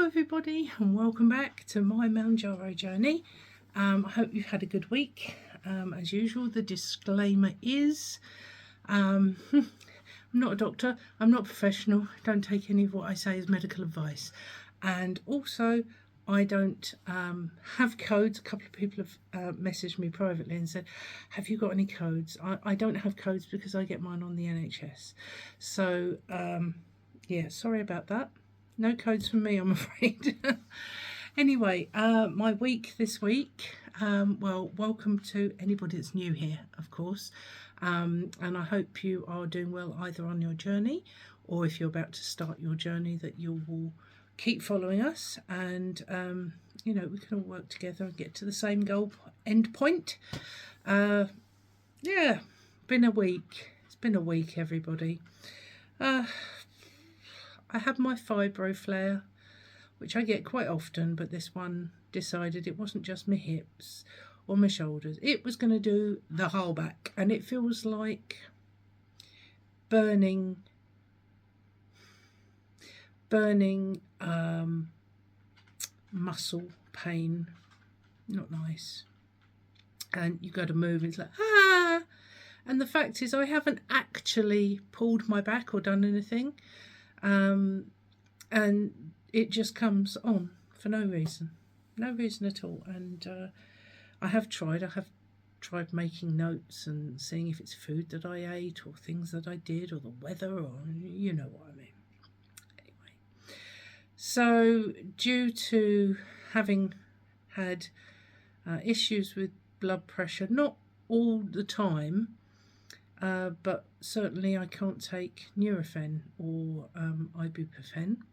everybody, and welcome back to my Mounjaro journey. I hope you've had a good week. As usual, the disclaimer is I'm not a doctor, I'm not a professional, don't take any of what I say as medical advice. And also, I don't have codes. A couple of people have messaged me privately and said, have you got any codes? I don't have codes because I get mine on the NHS. So, yeah, sorry about that. No codes from me, I'm afraid. Anyway, my week this week, well, welcome to anybody that's new here, of course. And I hope you are doing well either on your journey or if you're about to start your journey, that you will keep following us and, you know, we can all work together and get to the same goal end point. Yeah, been a week. It's been a week, everybody. I had my fibro flare, which I get quite often, but this one decided it wasn't just my hips or my shoulders. It was going to do the whole back, and it feels like burning muscle pain. Not nice. And you got to move, and it's like, ah! And the fact is, I haven't actually pulled my back or done anything. And it just comes on for no reason at all. And I have tried making notes and seeing if it's food that I ate or things that I did or the weather, or you know what I mean. Anyway, so due to having had issues with blood pressure, not all the time, but certainly I can't take Nurofen or ibuprofen,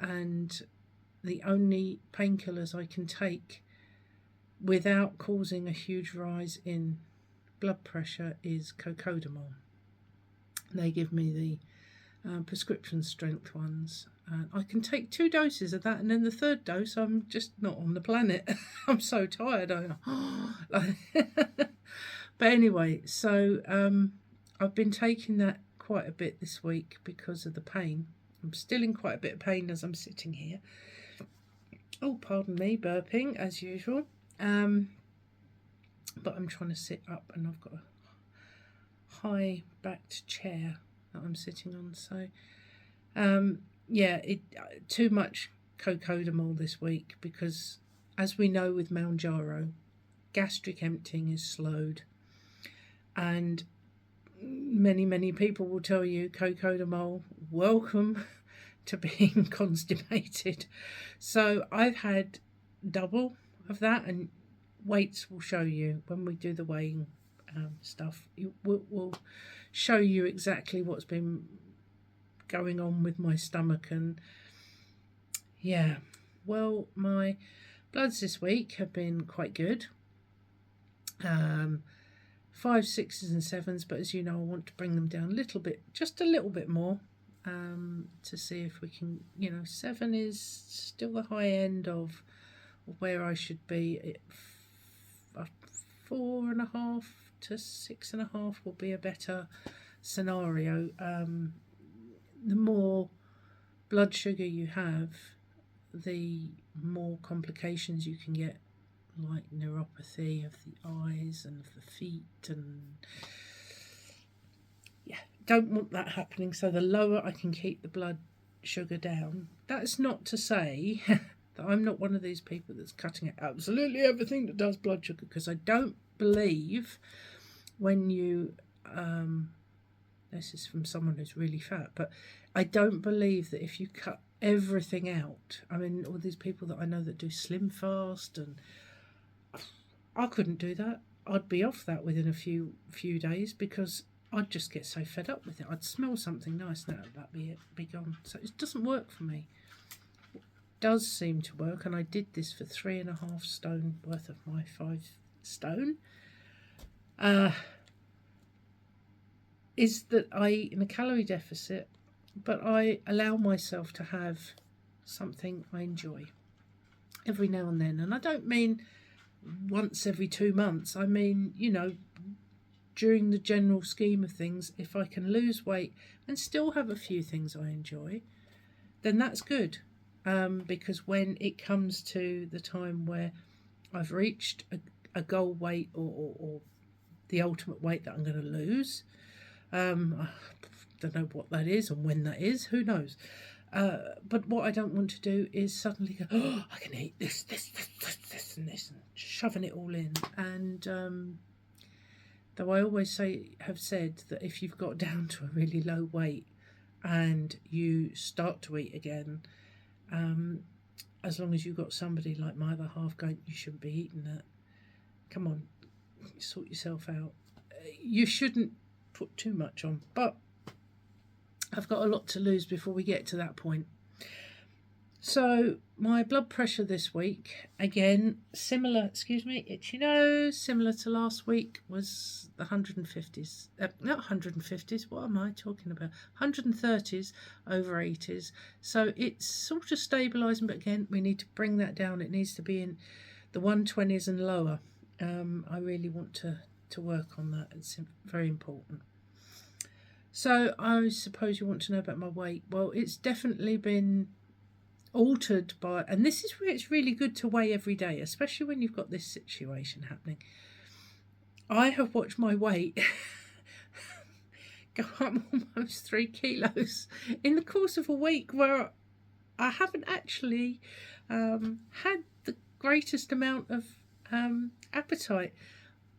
and the only painkillers I can take without causing a huge rise in blood pressure is co-codamol. They give me the prescription strength ones, and I can take 2 doses of that, and then the 3rd dose I'm just not on the planet. I'm so tired. But anyway, so I've been taking that quite a bit this week because of the pain. I'm still in quite a bit of pain as I'm sitting here. Oh, pardon me, burping as usual. But I'm trying to sit up, and I've got a high-backed chair that I'm sitting on. So, yeah, too much co-codamol this week because, as we know with Mounjaro, gastric emptying is slowed. And many people will tell you co-codamol, welcome to being constipated. So I've had double of that, and weights will show you when we do the weighing stuff. We'll show you exactly what's been going on with my stomach. And yeah, well, my bloods this week have been quite good. 5, 6s and 7s, but as you know, I want to bring them down a little bit, just a little bit more, to see if we can, you know, 7 is still the high end of where I should be. 4.5 to 6.5 will be a better scenario. The more blood sugar you have, the more complications you can get, like neuropathy of the eyes and of the feet, and yeah, don't want that happening. So the lower I can keep the blood sugar down. That's not to say that I'm not one of these people that's cutting out absolutely everything that does blood sugar, because I don't believe when you this is from someone who's really fat, but I don't believe that if you cut everything out, I mean, all these people that I know that do slim fast, and I couldn't do that. I'd be off that within a few days, because I'd just get so fed up with it. I'd smell something nice, now that'd be it, be gone. So it doesn't work for me. It does seem to work, and I did this for 3.5 stone worth of my 5 stone. Is that I eat in a calorie deficit, but I allow myself to have something I enjoy every now and then. And I don't mean once every 2 months. I mean, you know, during the general scheme of things, if I can lose weight and still have a few things I enjoy, then that's good. because when it comes to the time where I've reached a goal weight or the ultimate weight that I'm going to lose, I don't know what that is and when that is, who knows. But what I don't want to do is suddenly go, oh, I can eat this, and this, and shoving it all in. And though I always have said that if you've got down to a really low weight and you start to eat again, as long as you've got somebody like my other half going, you shouldn't be eating that. Come on, sort yourself out. You shouldn't put too much on, but I've got a lot to lose before we get to that point. So my blood pressure this week, again, similar, itchy nose, similar to last week, was the 150s. Not 150s, what am I talking about? 130s over 80s. So it's sort of stabilising, but again, we need to bring that down. It needs to be in the 120s and lower. I really want to work on that. It's very important. So I suppose you want to know about my weight. Well, it's definitely been altered by, and this is where it's really good to weigh every day, especially when you've got this situation happening. I have watched my weight go up almost 3 kilos in the course of a week, where I haven't actually had the greatest amount of appetite.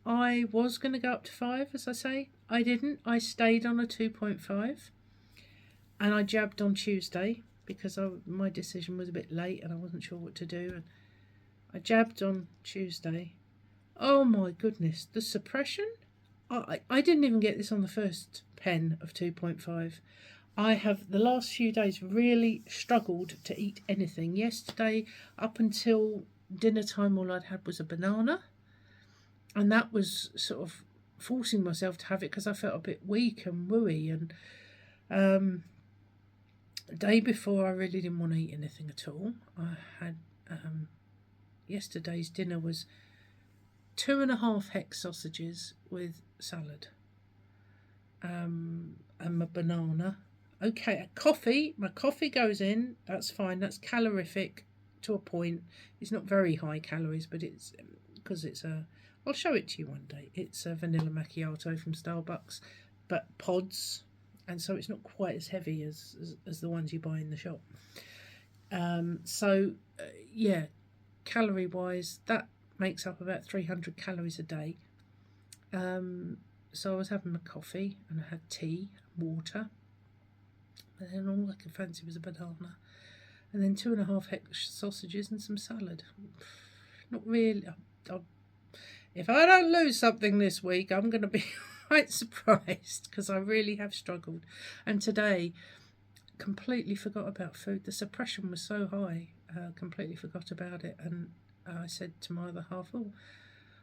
I was going to go up to 5, as I say. I didn't. I stayed on a 2.5, and I jabbed on Tuesday because my decision was a bit late and I wasn't sure what to do. And I jabbed on Tuesday. Oh my goodness, the suppression! I didn't even get this on the first pen of 2.5. I have the last few days really struggled to eat anything. Yesterday, up until dinner time, all I'd had was a banana. And that was sort of forcing myself to have it because I felt a bit weak and wooey. And the day before, I really didn't want to eat anything at all. I had yesterday's dinner was 2.5 hex sausages with salad, and my banana. Okay, coffee. My coffee goes in. That's fine. That's calorific to a point. It's not very high calories, but it's because it's a. I'll show it to you one day. It's a vanilla macchiato from Starbucks, but pods, and so it's not quite as heavy as the ones you buy in the shop. Yeah, calorie wise, that makes up about 300 calories a day. So I was having my coffee and I had tea, water, and then all I could fancy was a banana, and then 2.5 hex sausages and some salad. Not really. If I don't lose something this week, I'm going to be quite surprised because I really have struggled. And today, completely forgot about food. The suppression was so high, completely forgot about it. And I said to my other half, oh,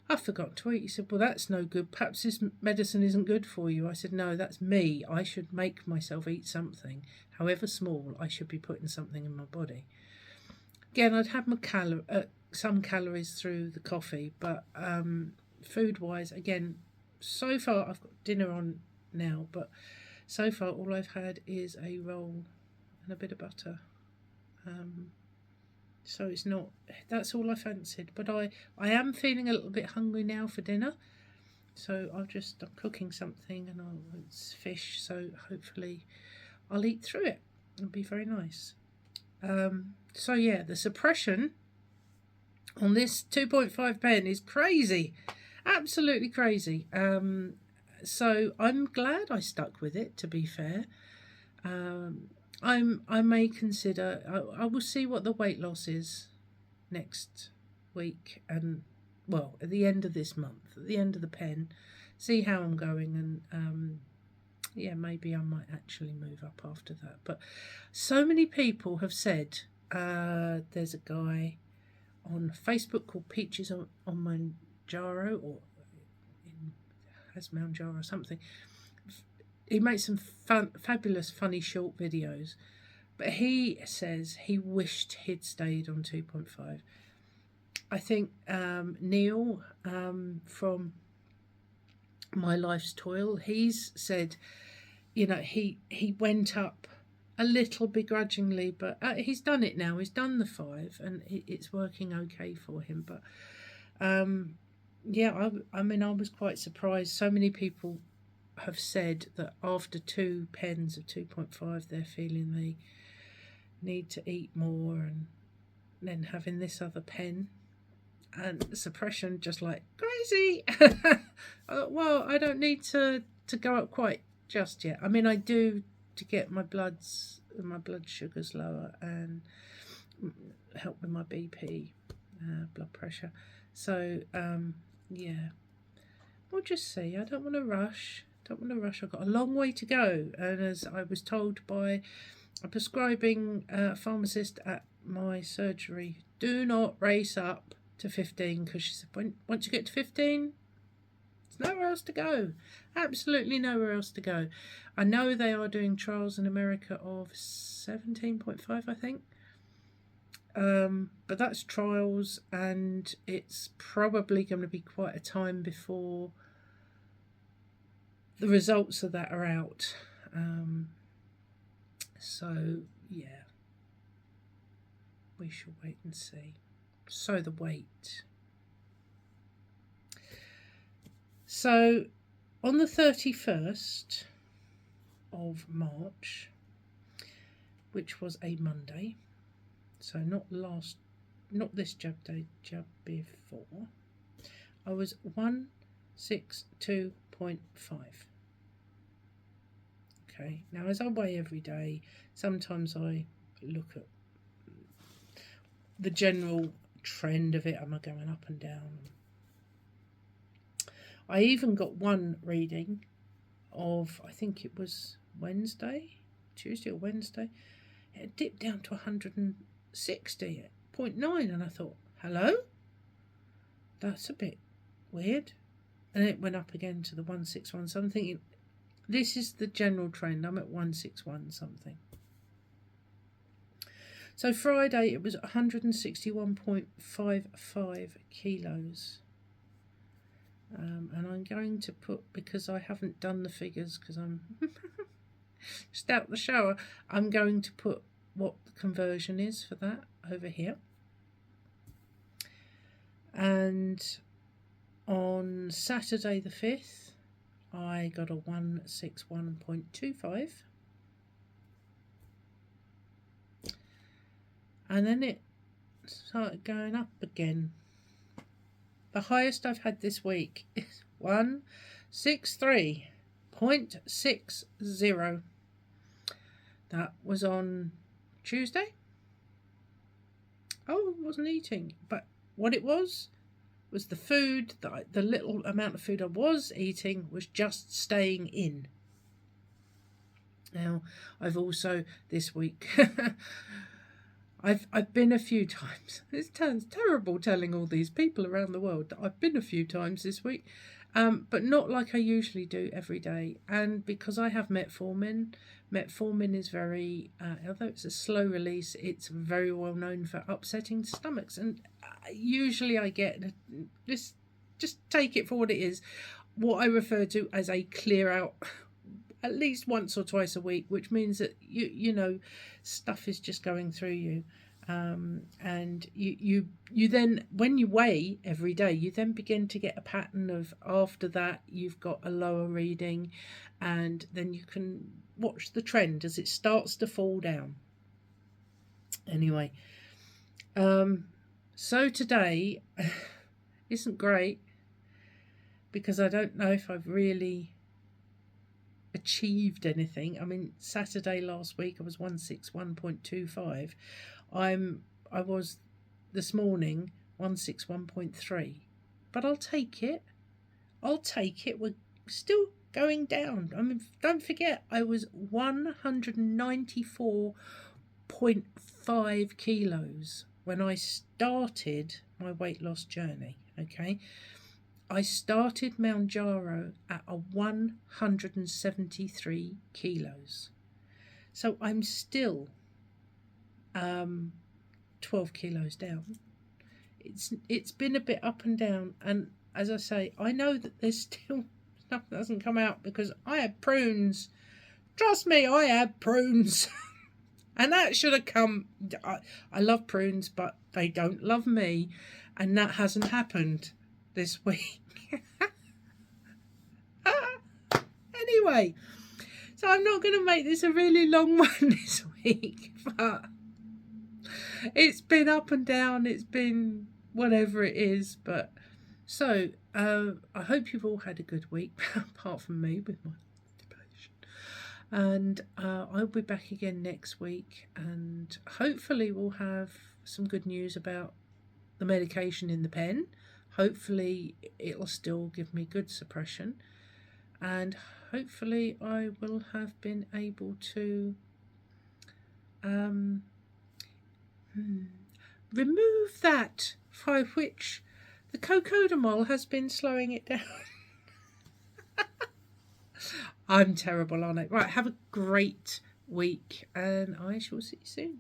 I forgot to eat. He said, well, that's no good. Perhaps this medicine isn't good for you. I said, no, that's me. I should make myself eat something. However small, I should be putting something in my body. Again, I'd had my some calories through the coffee, but food-wise, again, so far I've got dinner on now, but so far all I've had is a roll and a bit of butter. So it's not, that's all I fancied, but I am feeling a little bit hungry now for dinner, so I'm cooking something, and it's fish, so hopefully I'll eat through it. It'll be very nice. So yeah, the suppression on this 2.5 pen is crazy, absolutely crazy. So I'm glad I stuck with it, to be fair. I may consider, I will see what the weight loss is next week, and well, at the end of this month, at the end of the pen, see how I'm going, and yeah, maybe I might actually move up after that. But so many people have said, there's a guy on Facebook called Peaches on Mounjaro, or has Mounjaro or something. He makes some fabulous, funny short videos, but he says he wished he'd stayed on 2.5. I think Neil from My Life's Toil, he's said, you know, he went up a little begrudgingly, but he's done it now. He's done the 5, and it's working okay for him. But yeah, I mean, I was quite surprised. So many people have said that after 2 pens of 2.5, they're feeling they need to eat more, and then having this other pen and suppression just like crazy. Well, I don't need to go up quite just yet. I mean, I do to get my blood sugars lower and help with my BP, blood pressure. So yeah, we'll just see. I don't want to rush. I've got a long way to go, and as I was told by a prescribing pharmacist at my surgery, do not race up to 15, because she said once you get to 15, there's nowhere else to go. Absolutely nowhere else to go. I know they are doing trials in America of 17.5, I think. But that's trials, and it's probably going to be quite a time before the results of that are out. So yeah, we shall wait and see. So the weight. So on the 31st of March, which was a Monday, so not this jab day, jab before, I was 162.5. Okay, now as I weigh every day, sometimes I look at the general trend of it. Am I going up and down? I even got one reading of, I think it was Tuesday or Wednesday. It dipped down to 160.9, and I thought, hello? That's a bit weird. And it went up again to the 161. So I'm thinking, this is the general trend. I'm at 161 something. So Friday it was 161.55 kilos. And I'm going to put, because I haven't done the figures because I'm just out the shower, I'm going to put what the conversion is for that over here. And on Saturday the 5th, I got a 161.25. And then it started going up again. The highest I've had this week is 163.60. That was on Tuesday. Oh, I wasn't eating. But what it was the food, the little amount of food I was eating was just staying in. Now, I've also this week... I've been a few times. It sounds terrible telling all these people around the world that I've been a few times this week, but not like I usually do every day. And because I have metformin is very, although it's a slow release, it's very well known for upsetting stomachs. And usually I get this, just take it for what it is, what I refer to as a clear out at least once or twice a week, which means that you know stuff is just going through you, and you then, when you weigh every day, you then begin to get a pattern of, after that you've got a lower reading, and then you can watch the trend as it starts to fall down. Anyway, so today isn't great, because I don't know if I've really achieved anything. I mean, Saturday last week I was 161.25. I was this morning 161.3, but I'll take it. We're still going down. I mean, don't forget, I was 194.5 kilos when I started my weight loss journey. Okay, I started Mounjaro at a 173 kilos. So I'm still 12 kilos down. It's been a bit up and down, and as I say, I know that there's still stuff that hasn't come out because I had prunes. Trust me, I had prunes. And that should have come. I love prunes, but they don't love me. And that hasn't happened this week. Anyway, so I'm not going to make this a really long one this week. But it's been up and down. It's been whatever it is. But so I hope you've all had a good week, apart from me with my depression. And I'll be back again next week, and hopefully we'll have some good news about the medication in the pen. Hopefully it'll still give me good suppression, and hopefully I will have been able to remove that by which the co-codamol has been slowing it down. I'm terrible on it. Right, have a great week, and I shall see you soon.